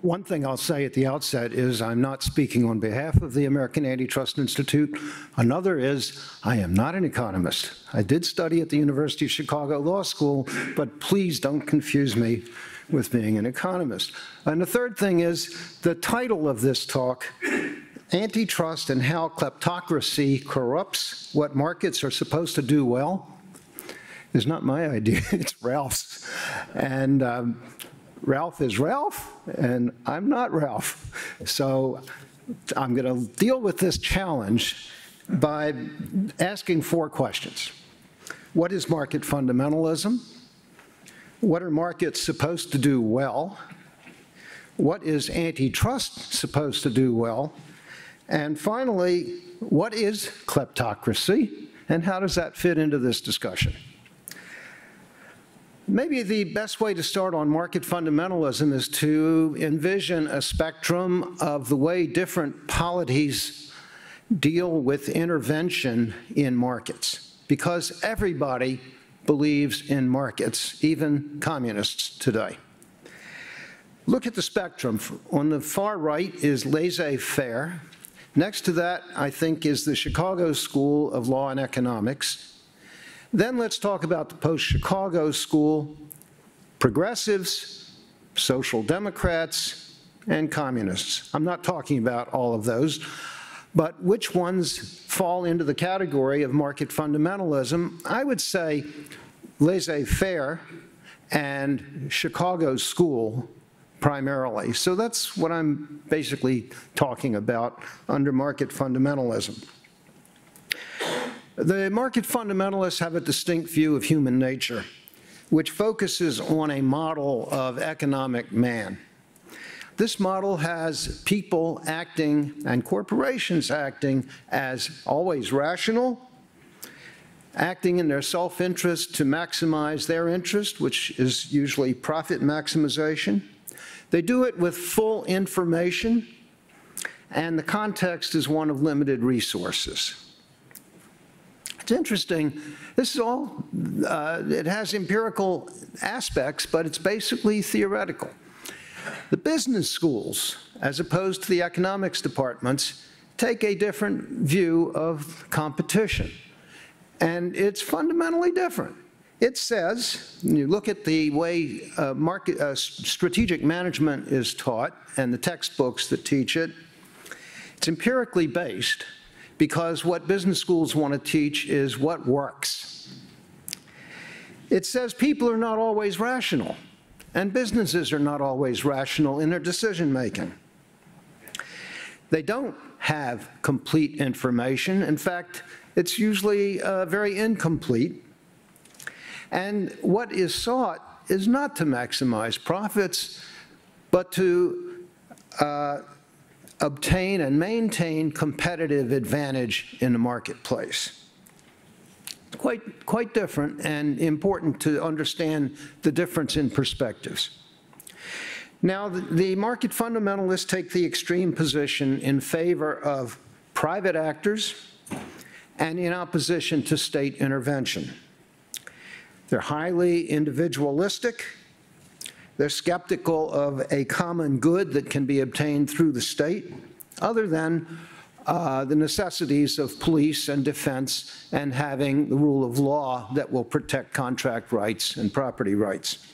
One thing I'll say at the outset is I'm not speaking on behalf of the American Antitrust Institute. Another is I am not an economist. I did study at the University of Chicago Law School, but please don't confuse me with being an economist. And the third thing is the title of this talk, Antitrust and How Kleptocracy Corrupts What Markets Are Supposed to Do Well, is not my idea, it's Ralph's. And Ralph is Ralph, and I'm not Ralph. So I'm going to deal with this challenge by asking 4 questions. What is market fundamentalism? What are markets supposed to do well? What is antitrust supposed to do well? And finally, what is kleptocracy, and how does that fit into this discussion? Maybe the best way to start on market fundamentalism is to envision a spectrum of the way different polities deal with intervention in markets, because everybody believes in markets, even communists today. Look at the spectrum. On the far right is laissez-faire. Next to that, I think, is the Chicago School of Law and Economics. Then let's talk about the post-Chicago school, progressives, social democrats, and communists. I'm not talking about all of those, but which ones fall into the category of market fundamentalism? I would say laissez-faire and Chicago school primarily. So that's what I'm basically talking about under market fundamentalism. The market fundamentalists have a distinct view of human nature, which focuses on a model of economic man. This model has people acting and corporations acting as always rational, acting in their self-interest to maximize their interest, which is usually profit maximization. They do it with full information, and the context is one of limited resources. It's interesting, this is all, it has empirical aspects, but it's basically theoretical. The business schools, as opposed to the economics departments, take a different view of competition. And it's fundamentally different. It says, when you look at the way strategic management is taught and the textbooks that teach it, it's empirically based, because what business schools want to teach is what works. It says people are not always rational, and businesses are not always rational in their decision-making. They don't have complete information. In fact, it's usually very incomplete. And what is sought is not to maximize profits, but to obtain and maintain competitive advantage in the marketplace. Quite different, and important to understand the difference in perspectives. Now, the market fundamentalists take the extreme position in favor of private actors and in opposition to state intervention. They're highly individualistic. They're skeptical of a common good that can be obtained through the state, other than the necessities of police and defense and having the rule of law that will protect contract rights and property rights.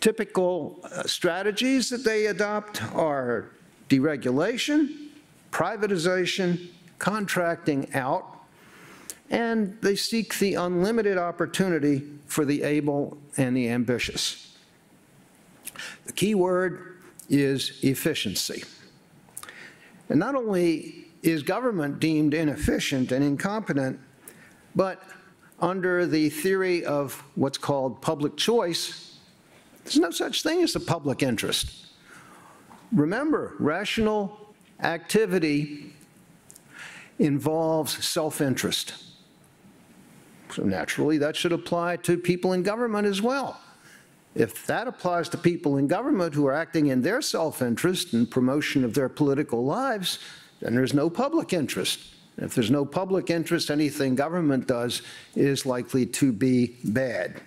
Typical strategies that they adopt are deregulation, privatization, contracting out, and they seek the unlimited opportunity for the able and the ambitious. The key word is efficiency. And not only is government deemed inefficient and incompetent, but under the theory of what's called public choice, there's no such thing as a public interest. Remember, rational activity involves self-interest. So naturally, that should apply to people in government as well. If that applies to people in government who are acting in their self-interest and promotion of their political lives, then there's no public interest. If there's no public interest, anything government does is likely to be bad.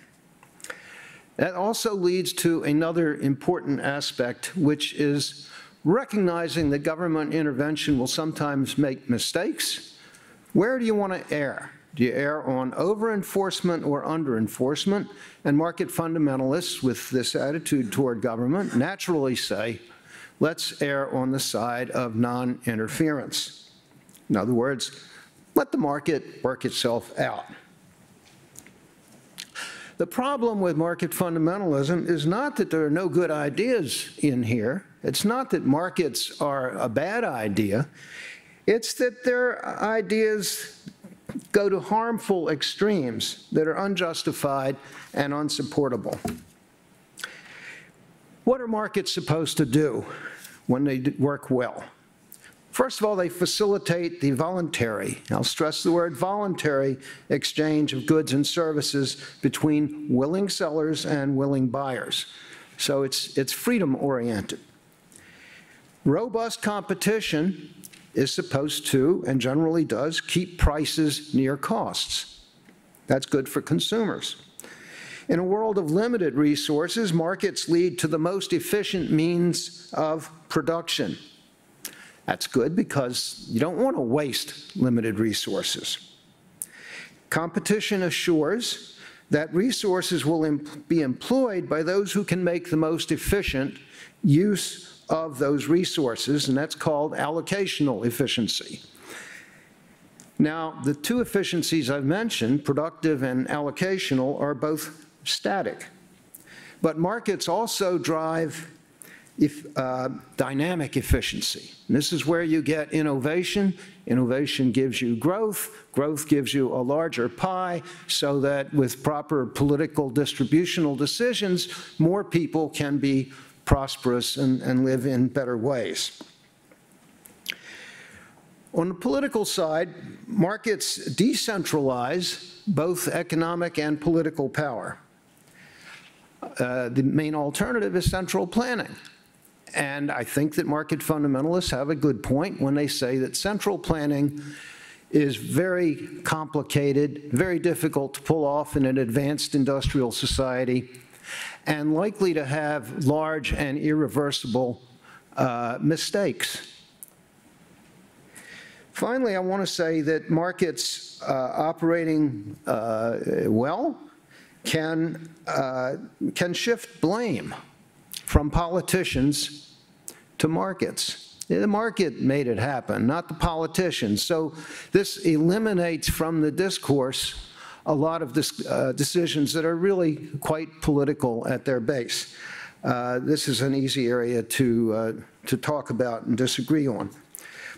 That also leads to another important aspect, which is recognizing that government intervention will sometimes make mistakes. Where do you want to err? Do you err on over-enforcement or under-enforcement? And market fundamentalists with this attitude toward government naturally say, let's err on the side of non-interference. In other words, let the market work itself out. The problem with market fundamentalism is not that there are no good ideas in here. It's not that markets are a bad idea. It's that their ideas go to harmful extremes that are unjustified and unsupportable. What are markets supposed to do when they work well? First of all, they facilitate the voluntary, I'll stress the word voluntary, exchange of goods and services between willing sellers and willing buyers. So it's freedom-oriented. Robust competition is supposed to, and generally does, keep prices near costs. That's good for consumers. In a world of limited resources, markets lead to the most efficient means of production. That's good because you don't want to waste limited resources. Competition assures that resources will be employed by those who can make the most efficient use of those resources, and that's called allocational efficiency. Now, the two efficiencies I've mentioned, productive and allocational, are both static. But markets also drive dynamic efficiency. And this is where you get innovation. Innovation gives you growth. Growth gives you a larger pie so that with proper political distributional decisions, more people can be prosperous and live in better ways. On the political side, markets decentralize both economic and political power. The main alternative is central planning. And I think that market fundamentalists have a good point when they say that central planning is very complicated, very difficult to pull off in an advanced industrial society, and likely to have large and irreversible mistakes. Finally, I want to say that markets operating well can shift blame from politicians to markets. The market made it happen, not the politicians. So this eliminates from the discourse a lot of decisions that are really quite political at their base. This is an easy area to talk about and disagree on.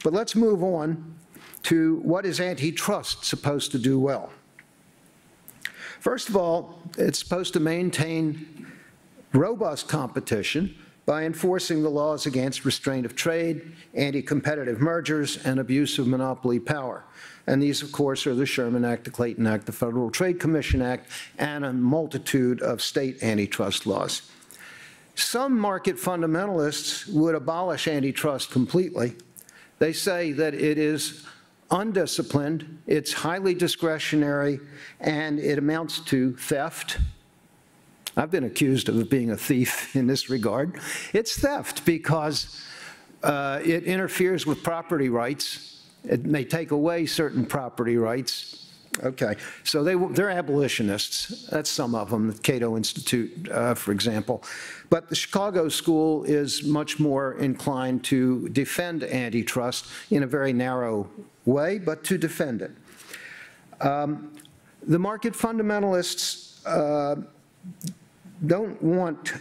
But let's move on to what is antitrust supposed to do well. First of all, it's supposed to maintain robust competition by enforcing the laws against restraint of trade, anti-competitive mergers, and abuse of monopoly power. And these, of course, are the Sherman Act, the Clayton Act, the Federal Trade Commission Act, and a multitude of state antitrust laws. Some market fundamentalists would abolish antitrust completely. They say that it is undisciplined, it's highly discretionary, and it amounts to theft. I've been accused of being a thief in this regard. It's theft because it interferes with property rights. It may take away certain property rights. Okay, so they're abolitionists. That's some of them, the Cato Institute, for example. But the Chicago School is much more inclined to defend antitrust in a very narrow way, but to defend it. The market fundamentalists don't want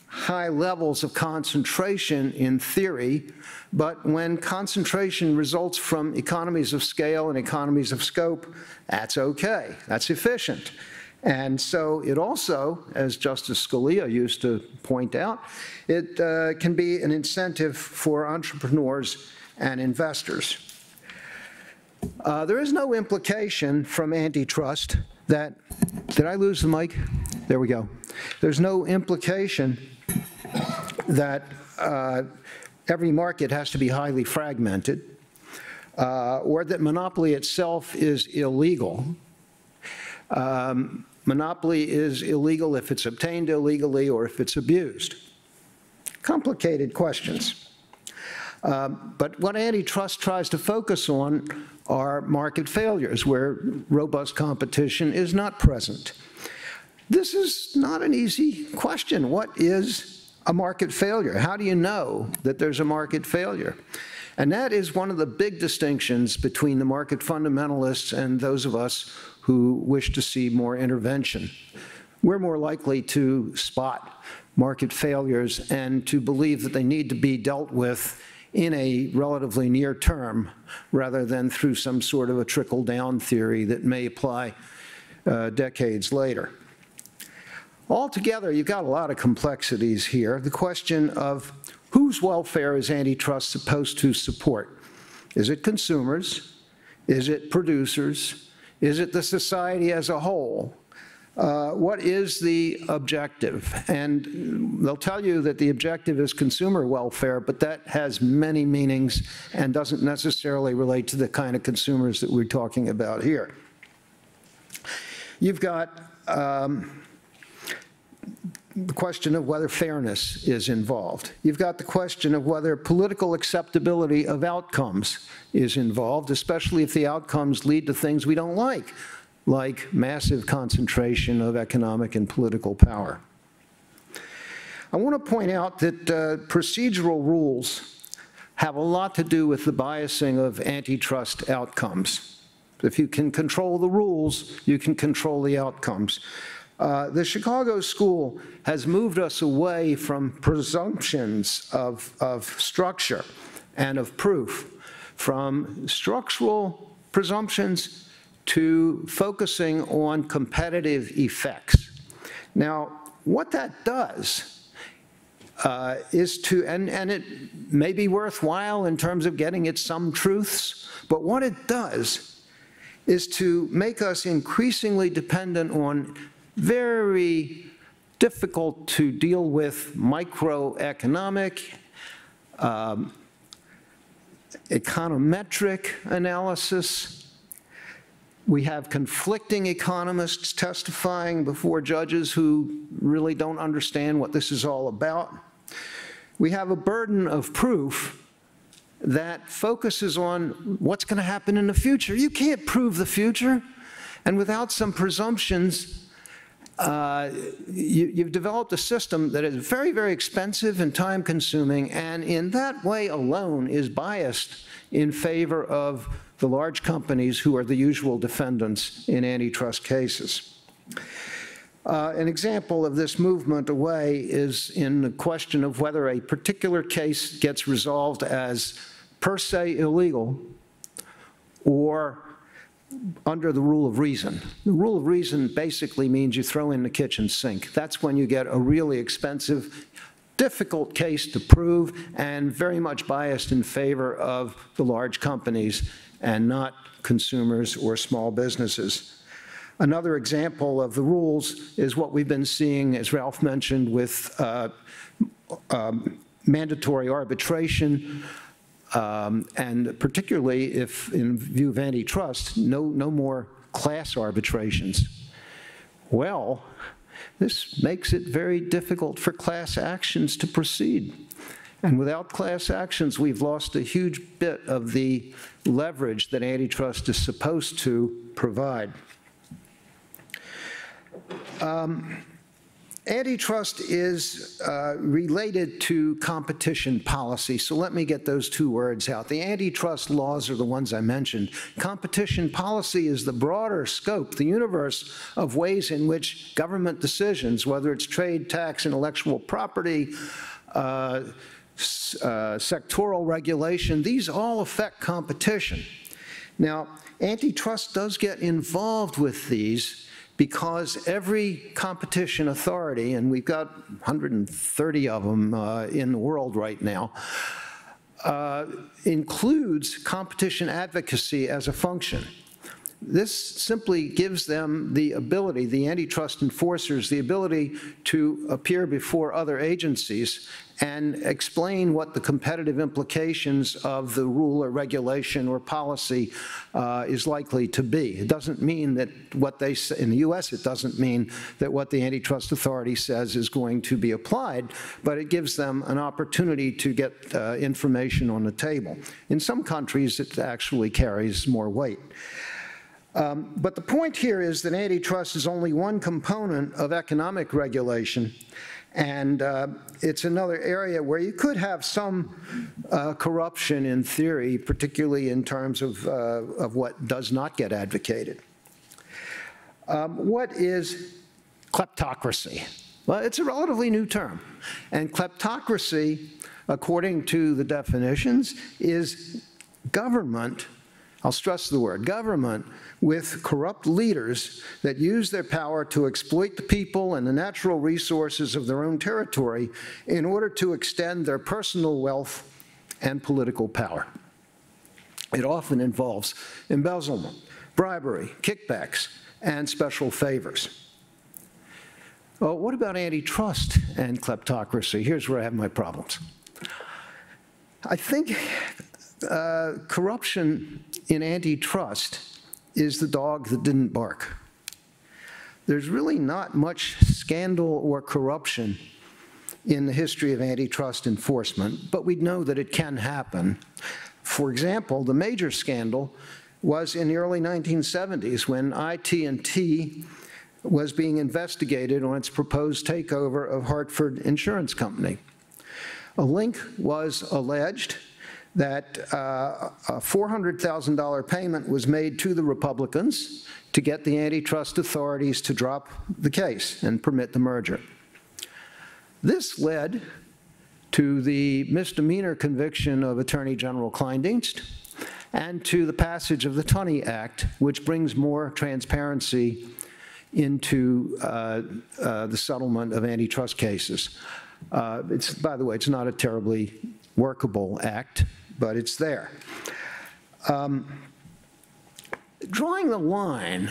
high levels of concentration in theory, but when concentration results from economies of scale and economies of scope, that's okay, that's efficient. And so it also, as Justice Scalia used to point out, it can be an incentive for entrepreneurs and investors. There is no implication from antitrust that, did I lose the mic? There we go. There's no implication that every market has to be highly fragmented or that monopoly itself is illegal. monopoly is illegal if it's obtained illegally or if it's abused. Complicated questions. But what antitrust tries to focus on are market failures where robust competition is not present. This is not an easy question. What is a market failure? How do you know that there's a market failure? And that is one of the big distinctions between the market fundamentalists and those of us who wish to see more intervention. We're more likely to spot market failures and to believe that they need to be dealt with in a relatively near term rather than through some sort of a trickle-down theory that may apply decades later. Altogether, you've got a lot of complexities here. The question of whose welfare is antitrust supposed to support? Is it consumers? Is it producers? Is it the society as a whole? What is the objective? And they'll tell you that the objective is consumer welfare, but that has many meanings and doesn't necessarily relate to the kind of consumers that we're talking about here. You've got the question of whether fairness is involved. You've got the question of whether political acceptability of outcomes is involved, especially if the outcomes lead to things we don't like massive concentration of economic and political power. I want to point out that procedural rules have a lot to do with the biasing of antitrust outcomes. If you can control the rules, you can control the outcomes. The Chicago School has moved us away from presumptions of structure and of proof, from structural presumptions to focusing on competitive effects. Now, what that does is to, and it may be worthwhile in terms of getting at some truths, but what it does is to make us increasingly dependent on very difficult to deal with microeconomic, econometric analysis. We have conflicting economists testifying before judges who really don't understand what this is all about. We have a burden of proof that focuses on what's going to happen in the future. You can't prove the future, and without some presumptions, you've developed a system that is very, very expensive and time-consuming, and in that way alone is biased in favor of the large companies who are the usual defendants in antitrust cases. An example of this movement away is in the question of whether a particular case gets resolved as per se illegal or under the rule of reason. The rule of reason basically means you throw in the kitchen sink. That's when you get a really expensive, difficult case to prove and very much biased in favor of the large companies and not consumers or small businesses. Another example of the rules is what we've been seeing, as Ralph mentioned, with mandatory arbitration, and particularly if, in view of antitrust, no more class arbitrations. Well, this makes it very difficult for class actions to proceed. And without class actions, we've lost a huge bit of the leverage that antitrust is supposed to provide. Antitrust is related to competition policy, so let me get those two words out. The antitrust laws are the ones I mentioned. Competition policy is the broader scope, the universe of ways in which government decisions, whether it's trade, tax, intellectual property, sectoral regulation, these all affect competition. Now, antitrust does get involved with these because every competition authority, and we've got 130 of them in the world right now, includes competition advocacy as a function. This simply gives them the ability, the antitrust enforcers, the ability to appear before other agencies and explain what the competitive implications of the rule or regulation or policy is likely to be. It doesn't mean that what they say, in the US, it doesn't mean that what the antitrust authority says is going to be applied, but it gives them an opportunity to get information on the table. In some countries, it actually carries more weight. But the point here is that antitrust is only one component of economic regulation, and it's another area where you could have some corruption in theory, particularly in terms of what does not get advocated. What is kleptocracy? Well, it's a relatively new term, and kleptocracy, according to the definitions, is government, I'll stress the word, government, with corrupt leaders that use their power to exploit the people and the natural resources of their own territory in order to extend their personal wealth and political power. It often involves embezzlement, bribery, kickbacks, and special favors. Well, what about antitrust and kleptocracy? Here's where I have my problems. I think corruption in antitrust is the dog that didn't bark. There's really not much scandal or corruption in the history of antitrust enforcement, but we know that it can happen. For example, the major scandal was in the early 1970s when AT&T was being investigated on its proposed takeover of Hartford Insurance Company. A link was alleged that a $400,000 payment was made to the Republicans to get the antitrust authorities to drop the case and permit the merger. This led to the misdemeanor conviction of Attorney General Kleindienst and to the passage of the Tunney Act, which brings more transparency into the settlement of antitrust cases. By the way, it's not a terribly workable act, but it's there. Drawing the line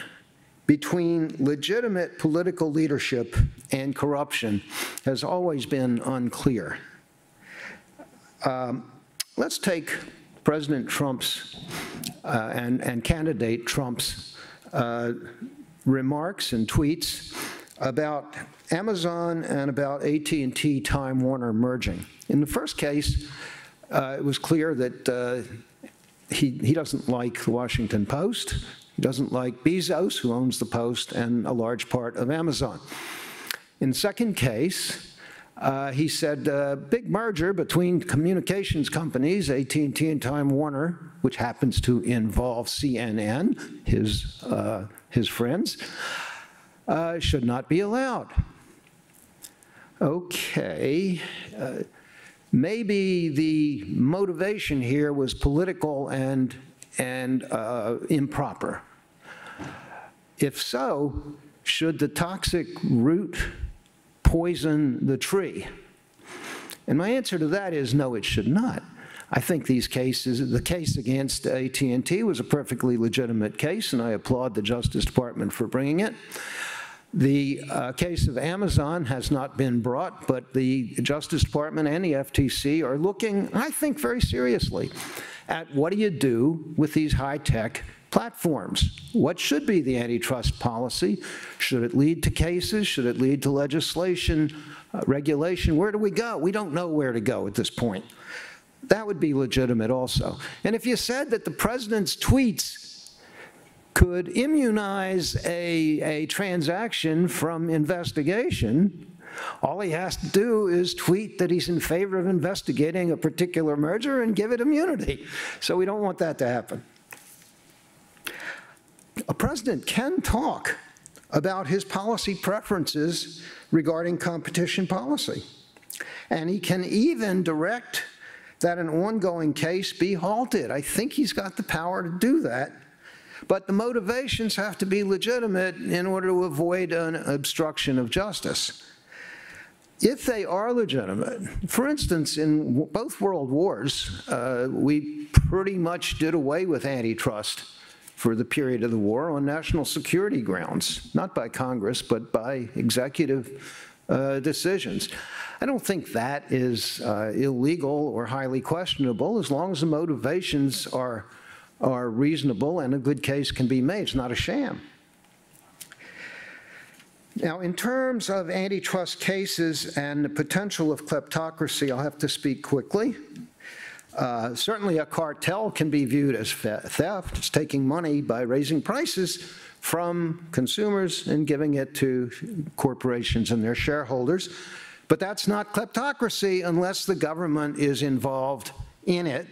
between legitimate political leadership and corruption has always been unclear. Let's take President Trump's and candidate Trump's remarks and tweets about Amazon and about AT&T Time Warner merging. In the first case, it was clear that he doesn't like the Washington Post. He doesn't like Bezos, who owns the Post and a large part of Amazon. In the second case, he said, big merger between communications companies, AT&T and Time Warner, which happens to involve CNN, his friends, should not be allowed. Okay. Maybe the motivation here was political and improper. If so, should the toxic root poison the tree? And my answer to that is no, it should not. I think these cases, the case against AT&T was a perfectly legitimate case, and I applaud the Justice Department for bringing it. The case of Amazon has not been brought, but the Justice Department and the FTC are looking, I think, very seriously at what do you do with these high-tech platforms? What should be the antitrust policy? Should it lead to cases? Should it lead to legislation, regulation? Where do we go? We don't know where to go at this point. That would be legitimate also. And if you said that the president's tweets could immunize a transaction from investigation, all he has to do is tweet that he's in favor of investigating a particular merger and give it immunity. So we don't want that to happen. A president can talk about his policy preferences regarding competition policy. And he can even direct that an ongoing case be halted. I think he's got the power to do that. But the motivations have to be legitimate in order to avoid an obstruction of justice. If they are legitimate, for instance, in both world wars, we pretty much did away with antitrust for the period of the war on national security grounds, not by Congress, but by executive decisions. I don't think that is illegal or highly questionable as long as the motivations are reasonable and a good case can be made. It's not a sham. Now, in terms of antitrust cases and the potential of kleptocracy, I'll have to speak quickly. Certainly a cartel can be viewed as theft. It's taking money by raising prices from consumers and giving it to corporations and their shareholders. But that's not kleptocracy unless the government is involved in it,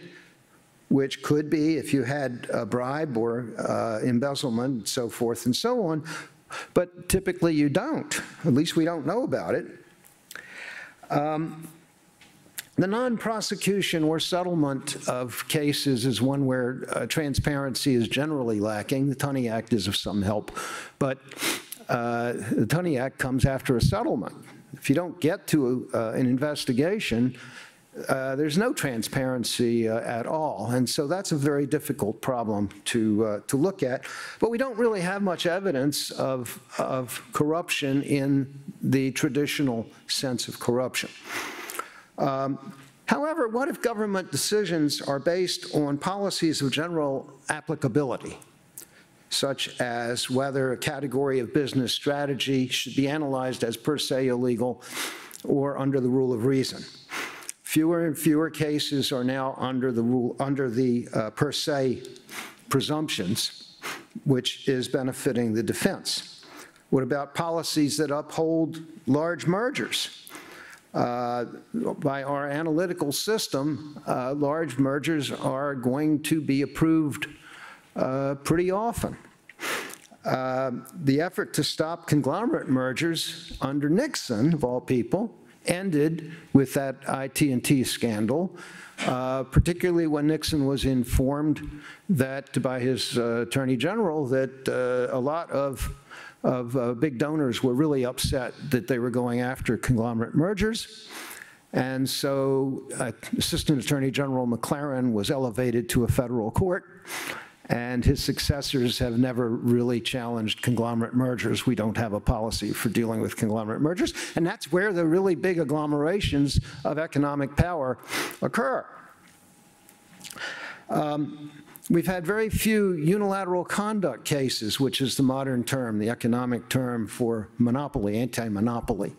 which could be if you had a bribe or embezzlement and so forth and so on. But typically you don't. At least we don't know about it. The non-prosecution or settlement of cases is one where transparency is generally lacking. The Tunney Act is of some help, but the Tunney Act comes after a settlement. If you don't get to an investigation, there's no transparency at all, and so that's a very difficult problem to look at. But we don't really have much evidence of corruption in the traditional sense of corruption. However, what if government decisions are based on policies of general applicability, such as whether a category of business strategy should be analyzed as per se illegal or under the rule of reason? Fewer and fewer cases are now under the per se presumptions, which is benefiting the defense. What about policies that uphold large mergers? By our analytical system, large mergers are going to be approved pretty often. The effort to stop conglomerate mergers under Nixon, of all people, ended with that IT&T scandal, particularly when Nixon was informed that by his attorney general that a lot of big donors were really upset that they were going after conglomerate mergers. And so Assistant Attorney General McLaren was elevated to a federal court, and his successors have never really challenged conglomerate mergers. We don't have a policy for dealing with conglomerate mergers, and that's where the really big agglomerations of economic power occur. We've had very few unilateral conduct cases, which is the modern term, the economic term for monopoly, anti-monopoly.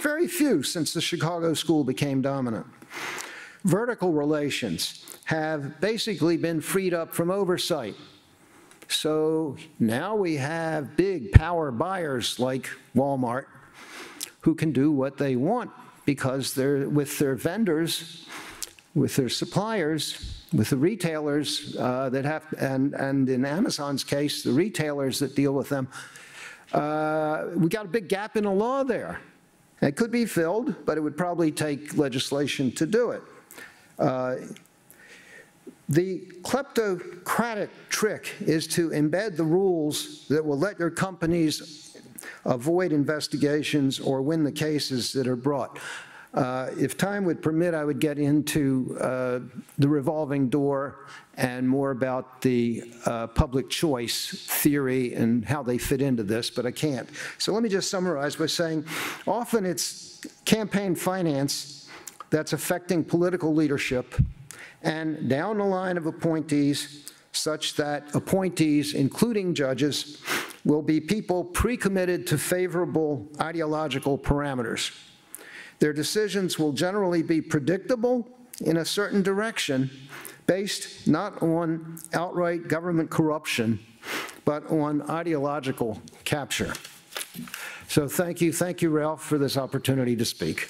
Very few since the Chicago School became dominant. Vertical relations have basically been freed up from oversight. So now we have big power buyers like Walmart who can do what they want because they're with their vendors, with their suppliers, with the retailers that have, and in Amazon's case, the retailers that deal with them. We got a big gap in the law there. It could be filled, but it would probably take legislation to do it. The kleptocratic trick is to embed the rules that will let your companies avoid investigations or win the cases that are brought. If time would permit, I would get into the revolving door and more about the public choice theory and how they fit into this, but I can't. So let me just summarize by saying often it's campaign finance that's affecting political leadership and down the line of appointees such that appointees, including judges, will be people pre-committed to favorable ideological parameters. Their decisions will generally be predictable in a certain direction based not on outright government corruption, but on ideological capture. So thank you, Ralph, for this opportunity to speak.